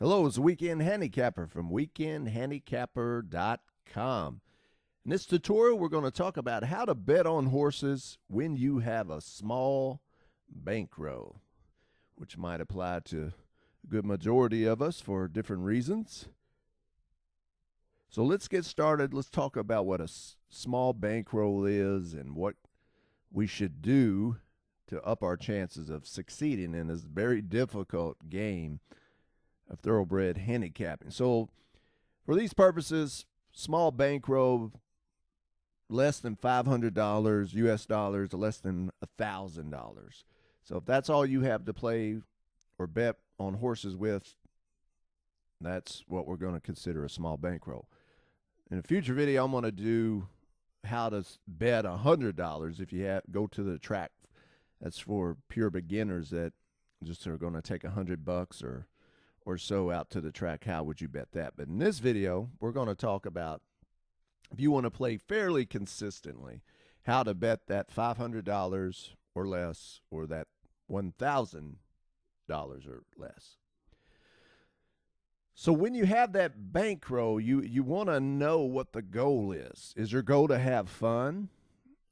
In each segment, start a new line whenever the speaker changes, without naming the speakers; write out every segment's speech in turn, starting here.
Hello, it's Weekend Handicapper from weekendhandicapper.com. In this tutorial, we're going to talk about how to bet on horses when you have a small bankroll, which might apply to a good majority of us for different reasons. So let's get started. Let's talk about what a small bankroll is and what we should do to up our chances of succeeding in this very difficult game of thoroughbred handicapping. So for these purposes, small bankroll, less than $500 US dollars, less than $1,000. So if that's all you have to play or bet on horses with, that's what we're going to consider a small bankroll. In a future video, I'm going to do how to bet $100 if you go to the track. That's for pure beginners that just are going to take $100 or so out to the track. How would you bet that? But in this video, we're going to talk about, if you want to play fairly consistently, how to bet that $500 or less, or that $1,000 or less. So when you have that bankroll, you want to know what the goal is. Is your goal to have fun,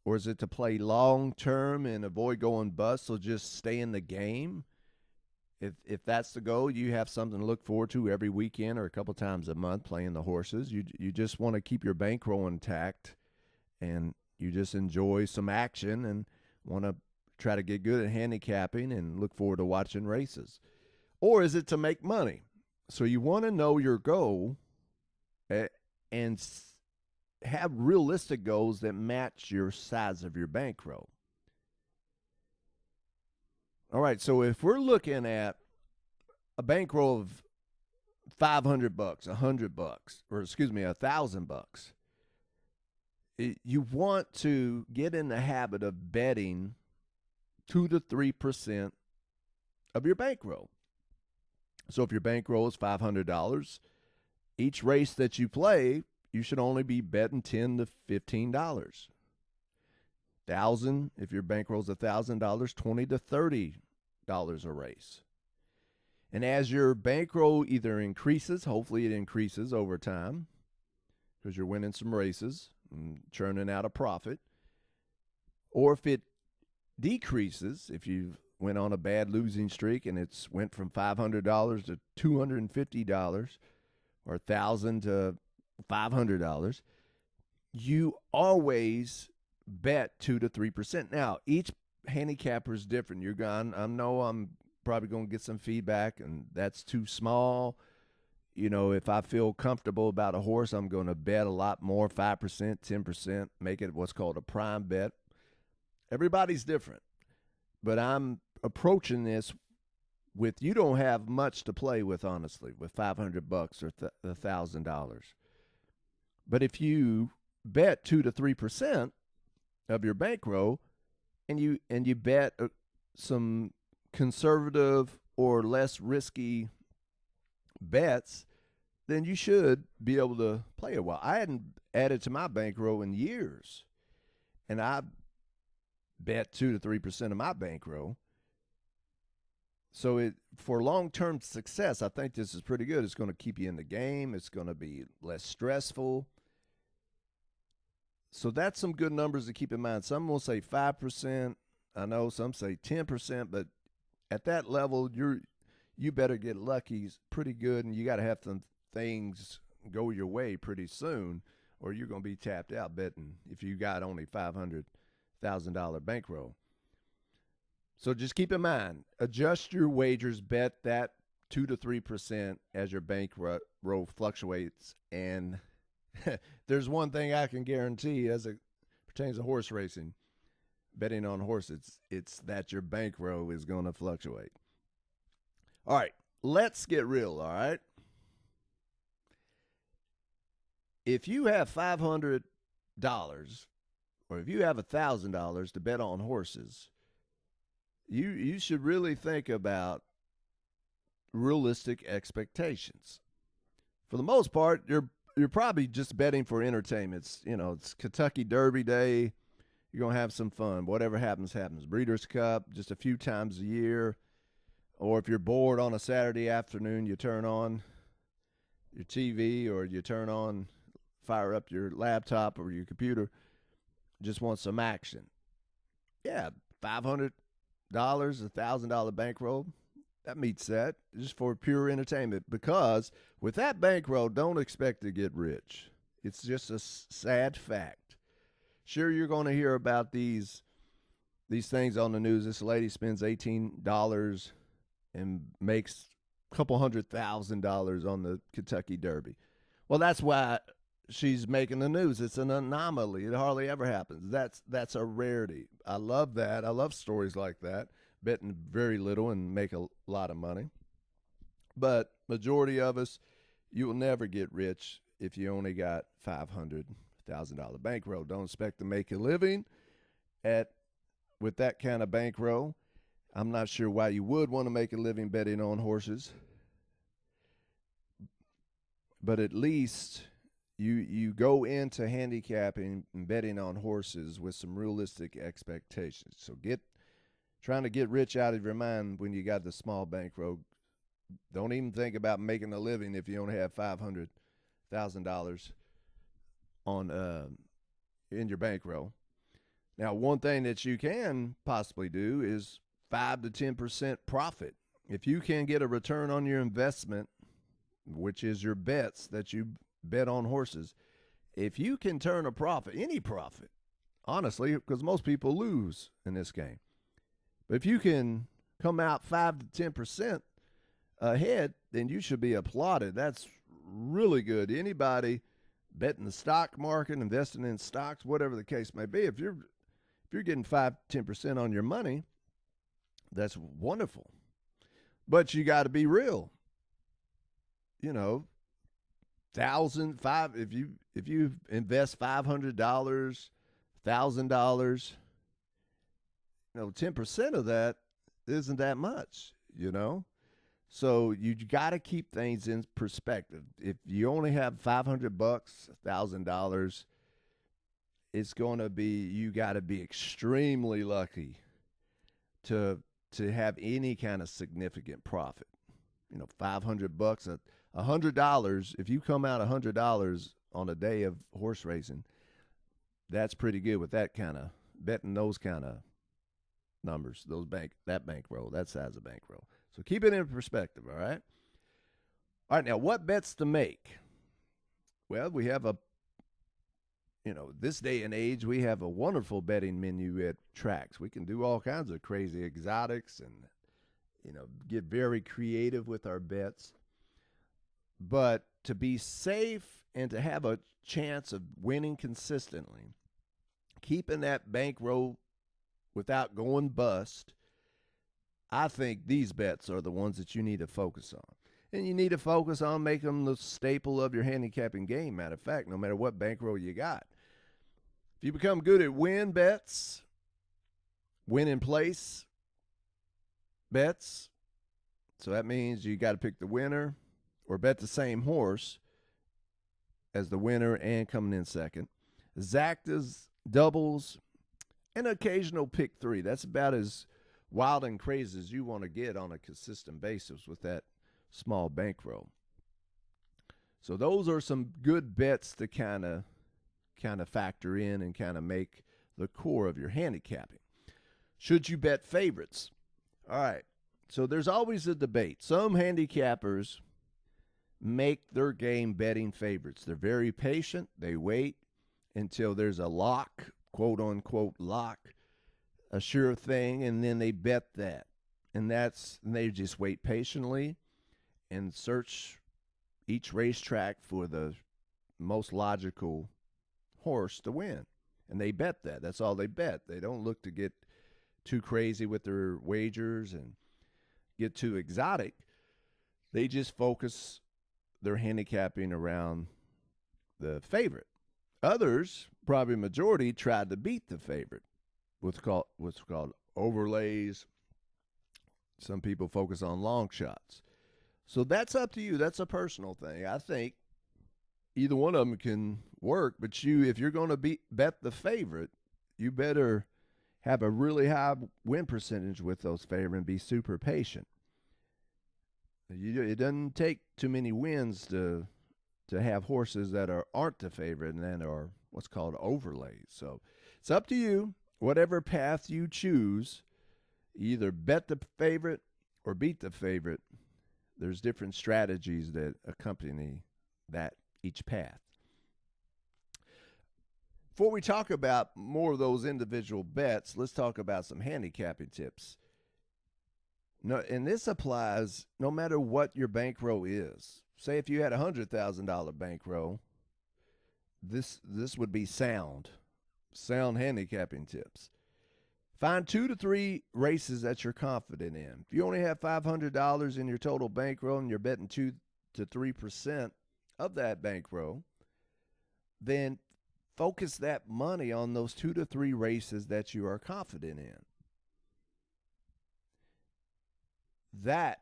or is it to play long term and avoid going bust, so just stay in the game? If that's the goal, you have something to look forward to every weekend or a couple times a month playing the horses. You just want to keep your bankroll intact, and you just enjoy some action and want to try to get good at handicapping and look forward to watching races. Or is it to make money? So you want to know your goal and have realistic goals that match your size of your bankroll. All right, so if we're looking at a bankroll of $500, $100, or excuse me, $1,000, you want to get in the habit of betting 2 to 3% of your bankroll. So if your bankroll is $500, each race that you play, you should only be betting $10 to $15. $1,000, if your bankroll is $1,000, $20 to $30 a race. And as your bankroll either increases, hopefully it increases over time because you're winning some races and churning out a profit, or if it decreases, if you went on a bad losing streak and it's went from $500 to $250 or $1,000 to $500, you always bet 2 to 3%. Now, each handicapper is different. I know I'm probably going to get some feedback, and that's too small. You know, if I feel comfortable about a horse, I'm going to bet a lot more, 5%, 10%, make it what's called a prime bet. Everybody's different, but I'm approaching this with, you don't have much to play with, honestly, with $500 or $1,000. But if you bet 2 to 3% of your bankroll, and you bet some conservative or less risky bets, then you should be able to play a while. I hadn't added to my bankroll in years, and I bet 2 to 3% of my bankroll. So for long-term success, I think this is pretty good. It's going to keep you in the game. It's going to be less stressful. So that's some good numbers to keep in mind. Some will say 5%. I know some say 10%, but at that level, you better get lucky pretty good, and you got to have some things go your way pretty soon, or you're going to be tapped out betting if you got only $500,000 bankroll. So just keep in mind, adjust your wagers, bet that 2 to 3% as your bankroll fluctuates. And there's one thing I can guarantee as it pertains to horse racing, betting on horses, it's that your bankroll is going to fluctuate. All right, let's get real, all right? If you have $500 or if you have $1,000 to bet on horses, you should really think about realistic expectations. For the most part, you're probably just betting for entertainment. It's Kentucky Derby Day. You're gonna have some fun. Whatever happens, happens. Breeders' Cup, just a few times a year. Or if you're bored on a Saturday afternoon, you turn on your TV or you fire up your laptop or your computer. Just want some action. Yeah, $500, $1,000 bankroll. That meets that, just for pure entertainment. Because with that bankroll, don't expect to get rich. It's just a sad fact. Sure, you're going to hear about these things on the news. This lady spends $18 and makes a couple $100,000 on the Kentucky Derby. Well, that's why she's making the news. It's an anomaly. It hardly ever happens. That's a rarity. I love that. I love stories like that. Betting very little and make a lot of money. But majority of us, you will never get rich if you only got $500,000 bankroll. Don't expect to make a living with that kind of bankroll. I'm not sure why you would want to make a living betting on horses. But at least you go into handicapping and betting on horses with some realistic expectations. So trying to get rich out of your mind when you got the small bankroll. Don't even think about making a living if you only have $500,000 in your bankroll. Now, one thing that you can possibly do is 5 to 10% profit. If you can get a return on your investment, which is your bets that you bet on horses, if you can turn a profit, any profit, honestly, because most people lose in this game. But if you can come out 5 to 10% ahead, then you should be applauded. That's really good. Anybody betting the stock market, investing in stocks, whatever the case may be, if you're getting 5 to 10% on your money, that's wonderful. But you got to be real. If you invest $500, $1,000, 10% of that isn't that much, So you got to keep things in perspective. If you only have $500, $1,000, it's going to be, you got to be extremely lucky to have any kind of significant profit. $500, $100. If you come out $100 on a day of horse racing, that's pretty good with that kind of betting, those kind of numbers, that bankroll, that size of bankroll. So keep it in perspective, all right? All right, now what bets to make? Well, we have this day and age, we have a wonderful betting menu at tracks. We can do all kinds of crazy exotics and, get very creative with our bets. But to be safe and to have a chance of winning consistently, keeping that bankroll without going bust, I think these bets are the ones that you need to focus on. And you need to focus on making them the staple of your handicapping game. Matter of fact, no matter what bankroll you got. If you become good at win bets, win in place bets, so that means you got to pick the winner or bet the same horse as the winner and coming in second. Exactas, doubles, and occasional pick three. That's about as wild and crazy as you want to get on a consistent basis with that small bankroll. So those are some good bets to kind of factor in and kind of make the core of your handicapping. Should you bet favorites? All right. So there's always a debate. Some handicappers make their game betting favorites. They're very patient. They wait until there's a lock, quote unquote lock, a sure thing, and then they bet that. And they just wait patiently and search each racetrack for the most logical horse to win. And they bet that. That's all they bet. They don't look to get too crazy with their wagers and get too exotic. They just focus their handicapping around the favorite. Others, probably majority, tried to beat the favorite. What's called overlays, Some people focus on long shots. So that's up to you. That's a personal thing. I think either one of them can work, but if you're going to bet the favorite, you better have a really high win percentage with those favorite and be super patient. It doesn't take too many wins to have horses that aren't the favorite and then are what's called overlays. So it's up to you. Whatever path you choose, either bet the favorite or beat the favorite. There's different strategies that accompany that each path. Before we talk about more of those individual bets, let's talk about some handicapping tips. No, and this applies no matter what your bankroll is. Say if you had a $100,000 bankroll, this would be sound handicapping tips. Find 2 to 3 races that you're confident in. If you only have $500 in your total bankroll and you're betting 2 to 3% of that bankroll, then focus that money on those 2 to 3 races that you are confident in. That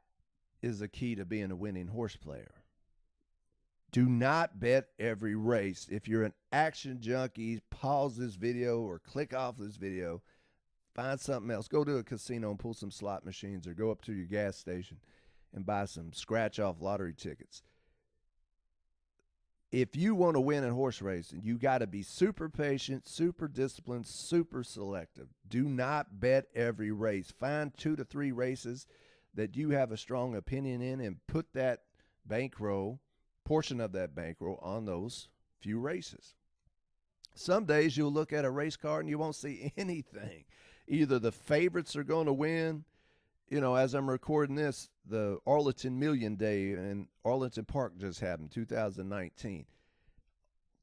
is the key to being a winning horse player. Do not bet every race. If you're an action junkie, pause this video or click off this video. Find something else. Go to a casino and pull some slot machines, or go up to your gas station and buy some scratch-off lottery tickets. If you want to win in horse racing, you got to be super patient, super disciplined, super selective. Do not bet every race. Find 2 to 3 races that you have a strong opinion in and put that bankroll, portion of that bankroll, on those few races. Some days you'll look at a race card and you won't see anything. Either the favorites are going to win. You know, as I'm recording this, the Arlington Million Day in Arlington Park just happened, 2019.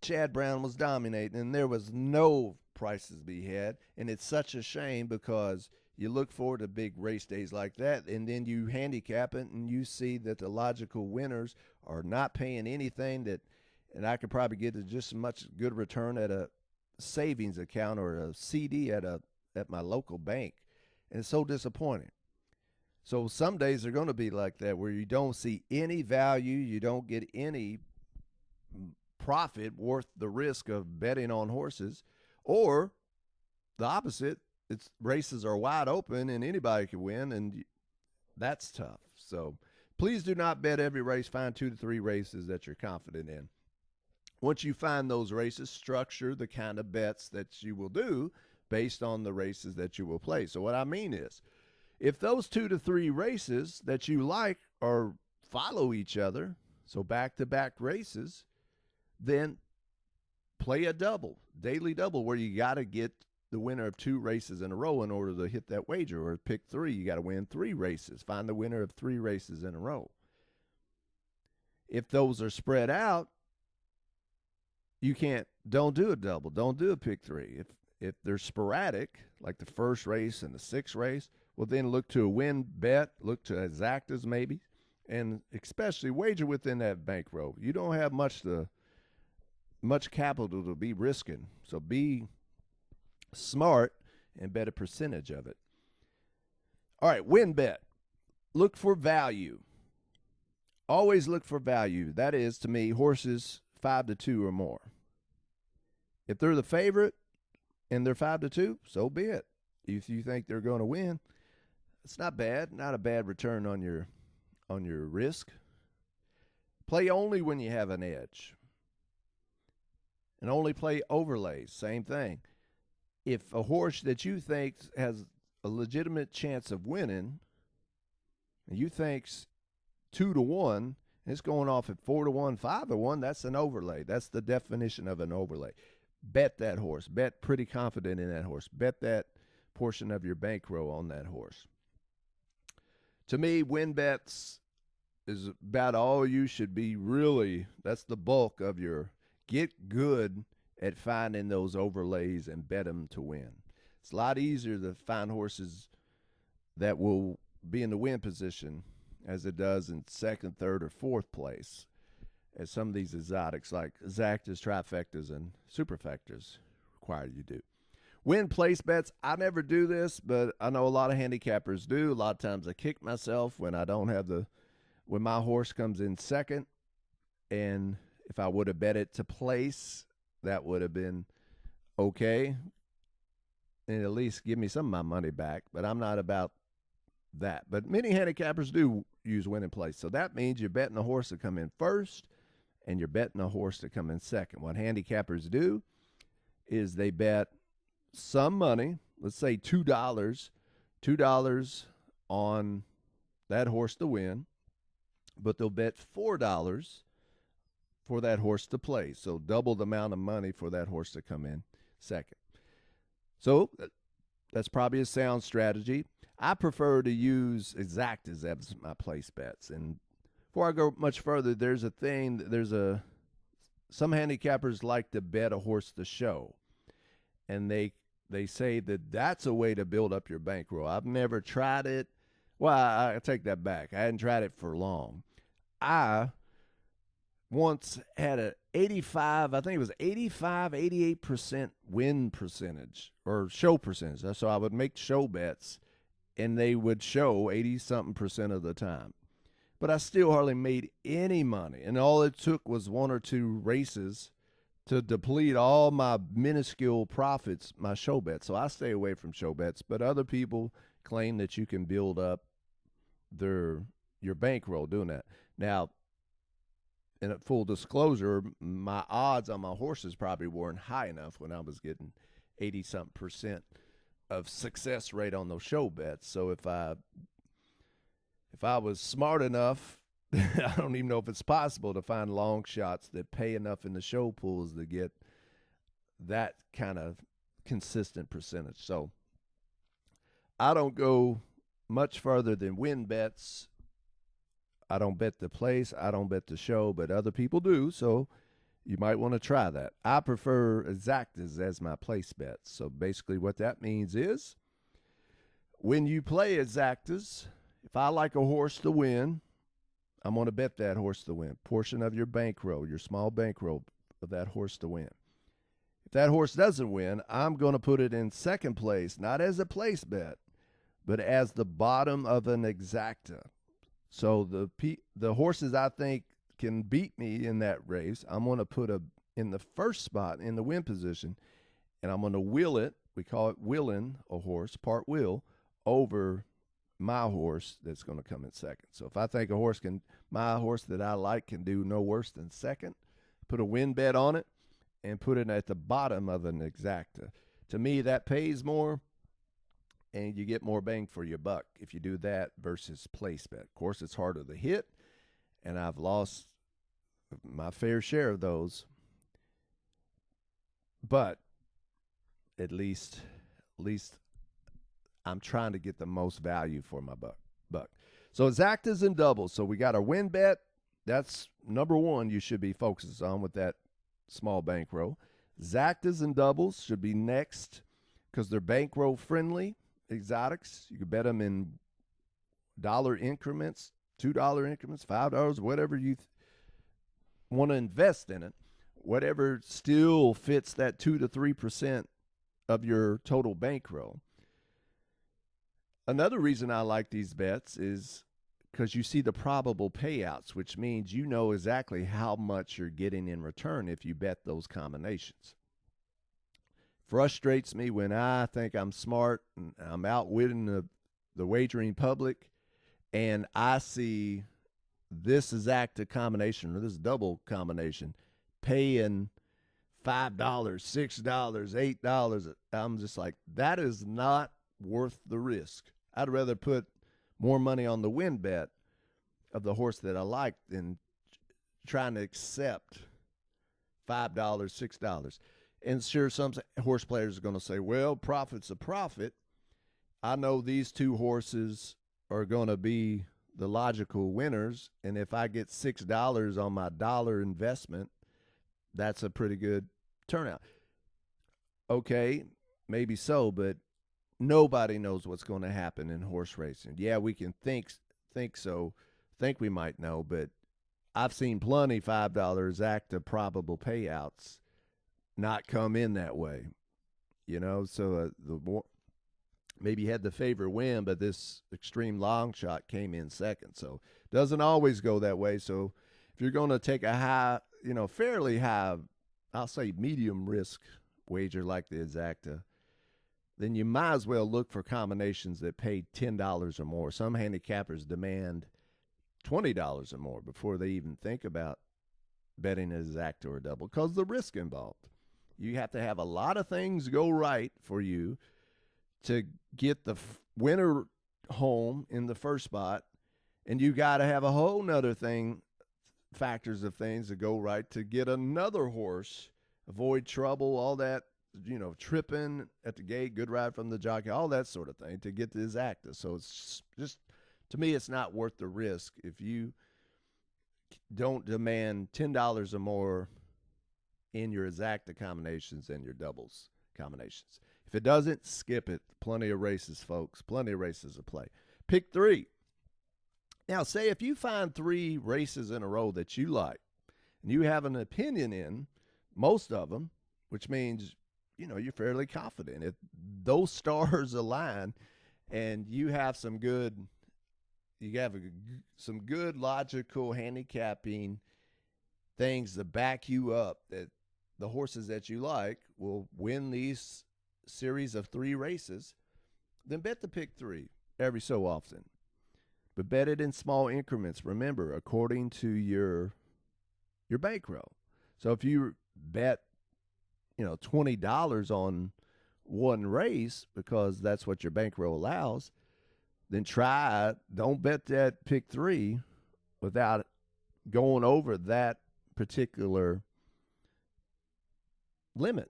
Chad Brown was dominating, and there was no prices to be had. And it's such a shame, because you look forward to big race days like that, and then you handicap it, and you see that the logical winners are not paying anything and I could probably get just as much good return at a savings account or a CD at my local bank. And it's so disappointing. So some days are going to be like that, where you don't see any value, you don't get any profit worth the risk of betting on horses, or the opposite. It's races are wide open and anybody can win, and that's tough. So please do not bet every race. Find 2 to 3 races that you're confident in. Once you find those races, structure the kind of bets that you will do based on the races that you will play. So what I mean is, if those 2 to 3 races that you like or follow each other, so back-to-back races, then play a double, daily double, where you got to get the winner of 2 races in a row in order to hit that wager, or pick 3. You got to win 3 races. Find the winner of 3 races in a row. If those are spread out, don't do a double. Don't do a pick 3. If they're sporadic, like the first race and the 6th race, well, then look to a win bet, look to exactas maybe, and especially wager within that bankroll. You don't have much capital to be risking, so be smart and bet a percentage of it. All right, win bet. Look for value. Always look for value. That is, to me, horses 5 to 2 or more. If they're the favorite and they're 5 to 2, so be it. If you think they're going to win, it's not bad. Not a bad return on your risk. Play only when you have an edge. And only play overlays. Same thing. If a horse that you think has a legitimate chance of winning, and you think's 2 to 1, and it's going off at 4 to 1, 5 to 1, that's an overlay. That's the definition of an overlay. Bet that horse. Bet pretty confident in that horse. Bet that portion of your bankroll on that horse. To me, win bets is about all you should be really. That's the bulk of your. Get good at finding those overlays and bet them to win. It's a lot easier to find horses that will be in the win position as it does in 2nd, 3rd, or 4th place, as some of these exotics like exactas, trifectas, and superfectas require you to do. Win place bets, I never do this, but I know a lot of handicappers do. A lot of times I kick myself when I don't have when my horse comes in second, and if I would have bet it to place, that would have been okay, and at least give me some of my money back. But I'm not about that. But many handicappers do use win in place. So that means you're betting a horse to come in first, and you're betting a horse to come in second. What handicappers do is they bet some money, let's say $2 on that horse to win, but they'll bet $4 for that horse to play. So double the amount of money for that horse to come in second. So that's probably a sound strategy. I prefer to use exactas as my place bets. And before I go much further, some handicappers like to bet a horse to show. And they say that that's a way to build up your bankroll. I've never tried it. Well, I take that back. I hadn't tried it for long. I once had an 88% win percentage or show percentage. So I would make show bets, and they would show 80-something% of the time. But I still hardly made any money, and all it took was one or two races to deplete all my minuscule profits, my show bets. So I stay away from show bets, but other people claim that you can build up your bankroll doing that. Now, in full disclosure, my odds on my horses probably weren't high enough when I was getting 80-something% of success rate on those show bets. So if I was smart enough, I don't even know if it's possible to find long shots that pay enough in the show pools to get that kind of consistent percentage. So I don't go much further than win bets. I don't bet the place. I don't bet the show, but other people do. So you might want to try that. I prefer exactas as my place bets. So basically what that means is when you play exactas, if I like a horse to win, I'm going to bet that horse to win. Portion of your bankroll, your small bankroll of that horse to win. If that horse doesn't win, I'm going to put it in second place, not as a place bet, but as the bottom of an exacta. So the horses I think can beat me in that race, I'm going to put in the first spot in the win position, and I'm going to will it. We call it willing a horse, part will, over my horse that's going to come in second. So if I think my horse that I like can do no worse than second, put a win bet on it and put it at the bottom of an exacta. To me, that pays more, and you get more bang for your buck if you do that versus place bet. Of course, it's harder to hit, and I've lost my fair share of those. But at least I'm trying to get the most value for my buck. So exactas and doubles. So we got our win bet. That's number one you should be focused on with that small bankroll. Exactas and doubles should be next because they're bankroll friendly. Exotics, you can bet them in dollar increments, $2 increments, $5, whatever you want to invest in it, whatever still fits that 2 to 3% of your total bankroll. Another reason I like these bets is because you see the probable payouts, which means you know exactly how much you're getting in return if you bet those combinations. Frustrates me when I think I'm smart and I'm outwitting the wagering public, and I see this exacta combination or this double combination paying $5, $6, $8. I'm just like, that is not worth the risk. I'd rather put more money on the win bet of the horse that I like than trying to accept $5, $6. And sure, some horse players are going to say, well, profit's a profit. I know these two horses are going to be the logical winners, and if I get $6 on my dollar investment, that's a pretty good turnout. Okay, maybe so, but nobody knows what's going to happen in horse racing. Yeah, we can think we might know, but I've seen plenty $5 exacta probable payouts not come in that way. So maybe you had the favorite win, but this extreme long shot came in second. So doesn't always go that way. So if you're going to take a high, fairly high, I'll say medium risk wager like the exacta, then you might as well look for combinations that pay $10 or more. Some handicappers demand $20 or more before they even think about betting an exacta or a double because the risk involved. You have to have a lot of things go right for you to get the winner home in the first spot, and you got to have a whole nother factors of things that go right to get another horse, avoid trouble, all that, tripping at the gate, good ride from the jockey, all that sort of thing to get the exacta. So it's just, to me, it's not worth the risk if you don't demand $10 or more in your exacta combinations and your doubles combinations. If it doesn't, skip it. Plenty of races, folks. Plenty of races to play. Pick 3. Now, say if you find 3 races in a row that you like and you have an opinion in most of them, which means, you're fairly confident. If those stars align and you have some good logical handicapping things to back you up that the horses that you like will win these series of 3 races, then bet the pick 3 every so often. But bet it in small increments. Remember, according to your bankroll. So if you bet, $20 on one race because that's what your bankroll allows, then try it. Don't bet that pick 3 without going over that particular limit.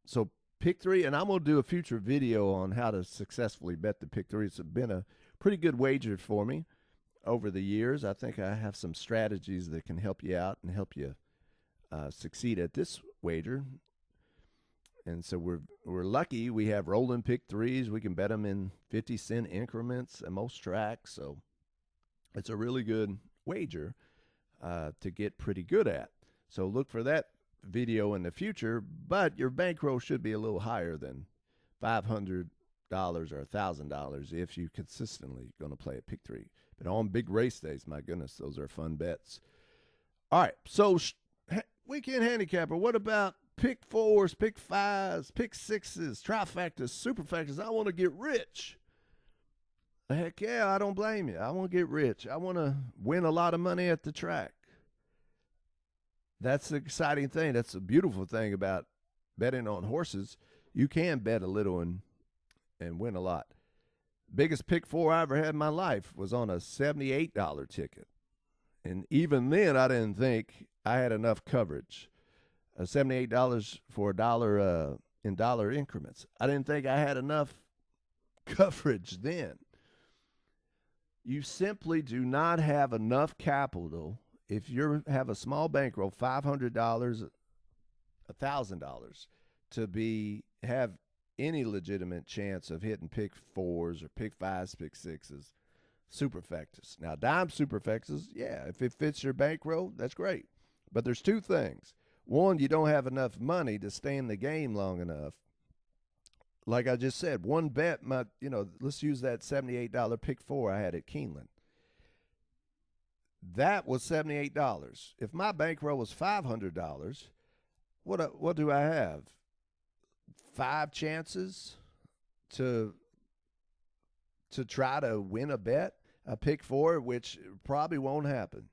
So pick 3, and I'm going to do a future video on how to successfully bet the pick 3. It's been a pretty good wager for me over the years. I think I have some strategies that can help you out and help you succeed at this wager. And so we're lucky we have rolling pick 3s. We can bet them in 50-cent increments at most tracks. So it's a really good wager to get pretty good at. So look for that video in the future, but your bankroll should be a little higher than $500 or $1,000 if you consistently going to play a pick 3. But on big race days, my goodness, those are fun bets. All right, so Weekend Handicapper, what about pick 4s, pick 5s, pick 6s, trifectas, superfectas? I want to get rich. Heck yeah, I don't blame you. I want to get rich. I want to win a lot of money at the track. That's the exciting thing. That's the beautiful thing about betting on horses. You can bet a little and win a lot. Biggest pick 4 I ever had in my life was on a $78 ticket. And even then, I didn't think I had enough coverage. $78 for $1 in dollar increments. I didn't think I had enough coverage then. You simply do not have enough capital. If you have a small bankroll, $500, $1,000, to have any legitimate chance of hitting pick 4s or pick 5s, pick 6s, superfectas. Now, dime superfectas, yeah, if it fits your bankroll, that's great. But there's 2 things. One, you don't have enough money to stay in the game long enough. Like I just said, one bet might, let's use that $78 pick 4 I had at Keeneland. That was $78. If my bankroll was $500, what do I have? 5 chances to try to win a bet, a pick 4, which probably won't happen.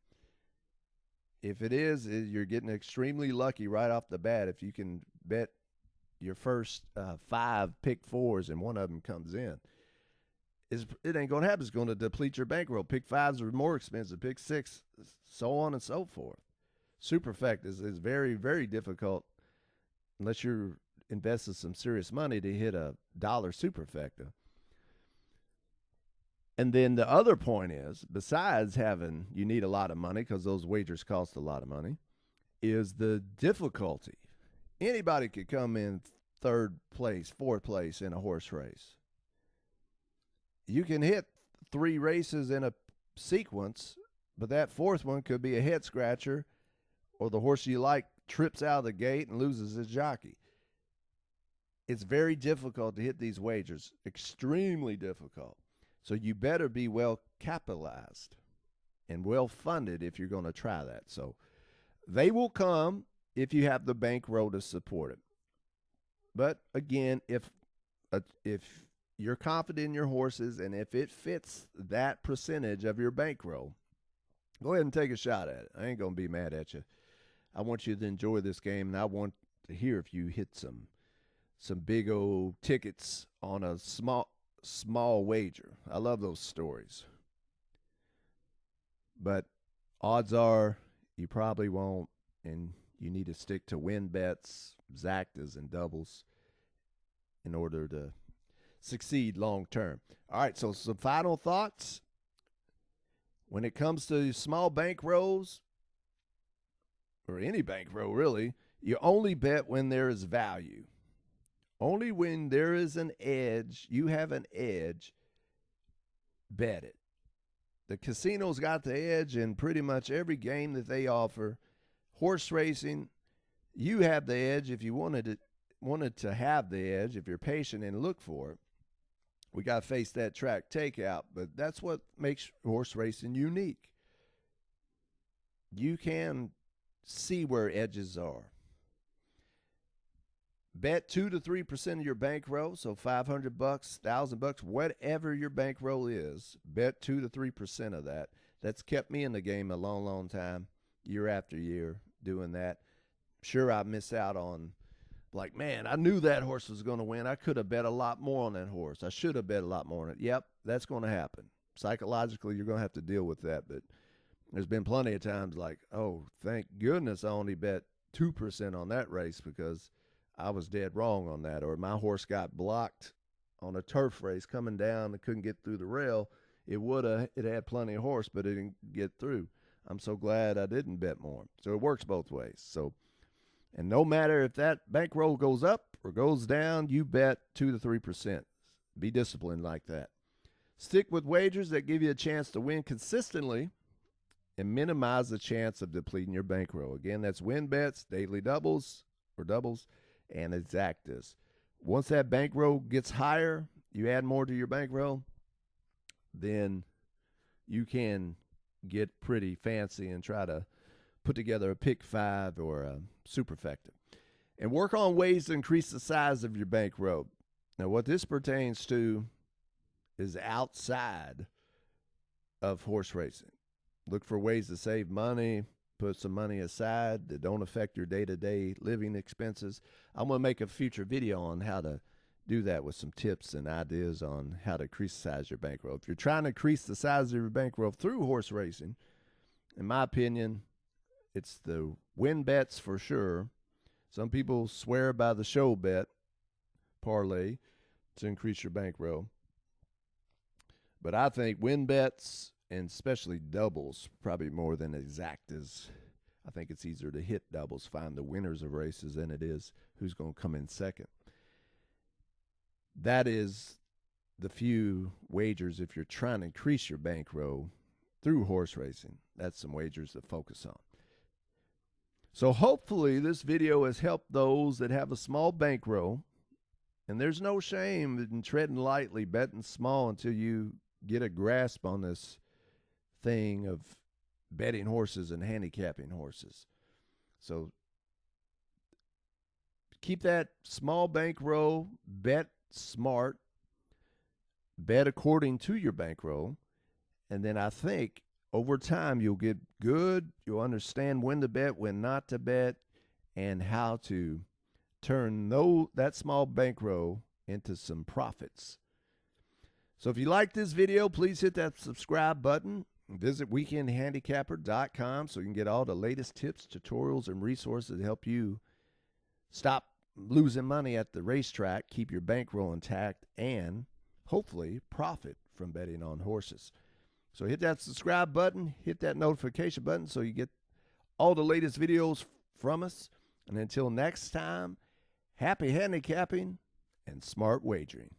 If it is, you're getting extremely lucky right off the bat if you can bet your first 5 pick 4s and one of them comes in. It ain't going to happen. It's going to deplete your bankroll. Pick 5s are more expensive. Pick 6, so on and so forth. Superfect is very, very difficult unless you're investing some serious money to hit a dollar superfecta. And then the other point is, besides you need a lot of money because those wagers cost a lot of money, is the difficulty. Anybody could come in 3rd place, 4th place in a horse race. You can hit 3 races in a sequence, but that 4th one could be a head scratcher, or the horse you like trips out of the gate and loses his jockey. it's very difficult to hit these wagers, extremely difficult. So you better be well capitalized and well funded if you're going to try that. So they will come if you have the bankroll to support it. But again, if you're confident in your horses and if it fits that percentage of your bankroll, go ahead and take a shot at it. I ain't going to be mad at you. I want you to enjoy this game, and I want to hear if you hit some big old tickets on a small wager. I love those stories. But odds are you probably won't, and you need to stick to win bets, exactas, and doubles in order to succeed long term. All right, so some final thoughts. When it comes to small bankrolls, or any bankroll really, you only bet when there is value. Only when there is an edge, you have an edge, bet it. The casino's got the edge in pretty much every game that they offer. Horse racing, you have the edge if you wanted to have the edge, if you're patient and look for it. We got to face that track takeout, but that's what makes horse racing unique. You can see where edges are. Bet 2 to 3% of your bankroll, so $500, $1,000, whatever your bankroll is. Bet 2 to 3% of that. That's kept me in the game a long, long time, year after year, doing that. Sure, I miss out on, like, man, I knew that horse was going to win. I could have bet a lot more on that horse. I should have bet a lot more on it. Yep, that's going to happen. Psychologically, you're going to have to deal with that, but there's been plenty of times like, oh, thank goodness I only bet 2% on that race because I was dead wrong on that. Or my horse got blocked on a turf race coming down and couldn't get through the rail. It had plenty of horse, but it didn't get through. I'm so glad I didn't bet more. So it works both ways. So, and no matter if that bankroll goes up or goes down, you bet 2 to 3%. Be disciplined like that. Stick with wagers that give you a chance to win consistently and minimize the chance of depleting your bankroll. Again, that's win bets, daily doubles, and exactas. Once that bankroll gets higher, you add more to your bankroll, then you can get pretty fancy and try to put together a pick 5 or a superfecta. And work on ways to increase the size of your bankroll. Now, what this pertains to is outside of horse racing. Look for ways to save money, put some money aside that don't affect your day-to-day living expenses. I'm going to make a future video on how to do that with some tips and ideas on how to increase the size of your bankroll. If you're trying to increase the size of your bankroll through horse racing, in my opinion, it's the win bets for sure. Some people swear by the show bet parlay to increase your bankroll. But I think win bets, and especially doubles, probably more than exactas. I think it's easier to hit doubles, find the winners of races, than it is who's going to come in second. That is the few wagers if you're trying to increase your bankroll through horse racing. That's some wagers to focus on. So hopefully this video has helped those that have a small bankroll. And there's no shame in treading lightly, betting small until you get a grasp on this thing of betting horses and handicapping horses. So keep that small bankroll, bet smart, bet according to your bankroll, and then I think over time you'll get good. You'll understand when to bet, when not to bet, and how to turn that small bankroll into some profits. So if you like this video, please hit that subscribe button. Visit weekendhandicapper.com so you can get all the latest tips, tutorials, and resources to help you stop losing money at the racetrack, keep your bankroll intact, and hopefully profit from betting on horses. So hit that subscribe button, hit that notification button so you get all the latest videos from us. And until next time, happy handicapping and smart wagering.